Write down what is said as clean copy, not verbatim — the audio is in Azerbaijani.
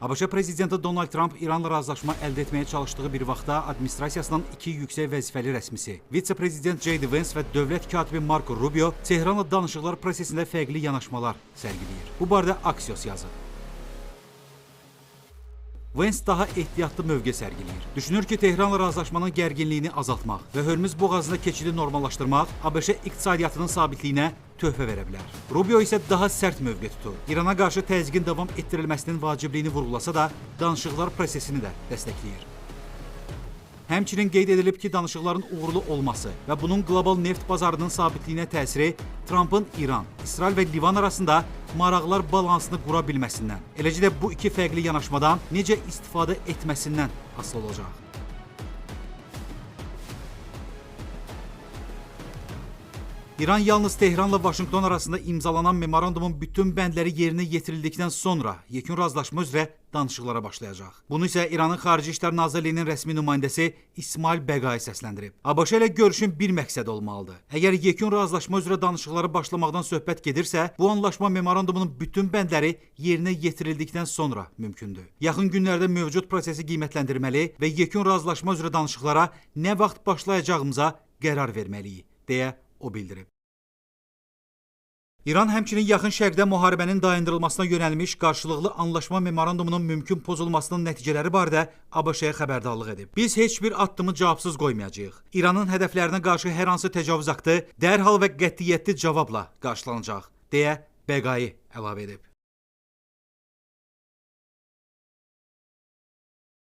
ABŞ prezidenti Donald Trump İranla razılaşma əldə etməyə çalışdığı bir vaxtda administrasiyasının iki yüksək vəzifəli rəsmisi, vitse-prezident J.D. Vance və dövlət katibi Marco Rubio Tehranla danışıqlar prosesində fərqli yanaşmalar sərgiləyir. Bu barədə Axios yazır. Vance daha ehtiyatlı mövqe sərgiləyir. Düşünür ki, Tehranla razılaşmanın gərginliyini azaltmaq və Hörmüz boğazında keçidi normallaşdırmaq ABŞ iqtisadiyyatının sabitliyinə töhfə verə bilər. Rubio isə daha sərt mövqe tutur. İrana qarşı təzyiqin davam etdirilməsinin vacibliyini vurğulasa da, danışıqlar prosesini də dəstəkləyir. Həmçinin qeyd edilib ki, danışıqların uğurlu olması və bunun qlobal neft bazarının sabitliyinə təsiri Trumpın İran, İsrail və Livan arasında maraqlar balansını qura bilməsindən, eləcə də bu iki fərqli yanaşmadan necə istifadə etməsindən asılı olacaq. İran yalnız Tehranla Vaşinqton arasında imzalanan memorandumun bütün bəndləri yerinə yetirildikdən sonra yekun razılaşma üzrə danışıqlara başlayacaq. Bunu isə İranın Xarici İşlər Nazirliyinin rəsmi nümayəndəsi İsmail Bəqai səsləndirib. ABŞ ilə görüşün bir məqsədi olmalıdır. Əgər yekun razılaşma üzrə danışıqları başlamaqdan söhbət gedirsə, bu anlaşma memorandumunun bütün bəndləri yerinə yetirildikdən sonra mümkündür. Yaxın günlərdə mövcud prosesi qiymətləndirməli və yekun razılaşma üzrə danışıqlara nə vaxt başlayacağımıza qərar verməliyik, deyə o bildirib. İran həmçinin yaxın şərqdə müharibənin dayandırılmasına yönəlmiş qarşılıqlı anlaşma memorandumunun mümkün pozulmasının nəticələri barədə ABŞ-yə xəbərdarlıq edib. Biz heç bir addımı cavabsız qoymayacağıq. İranın hədəflərinə qarşı hər hansı təcavüz aktı dərhal və qətiyyətli cavabla qarşılanacaq, deyə Bəqai əlavə edib.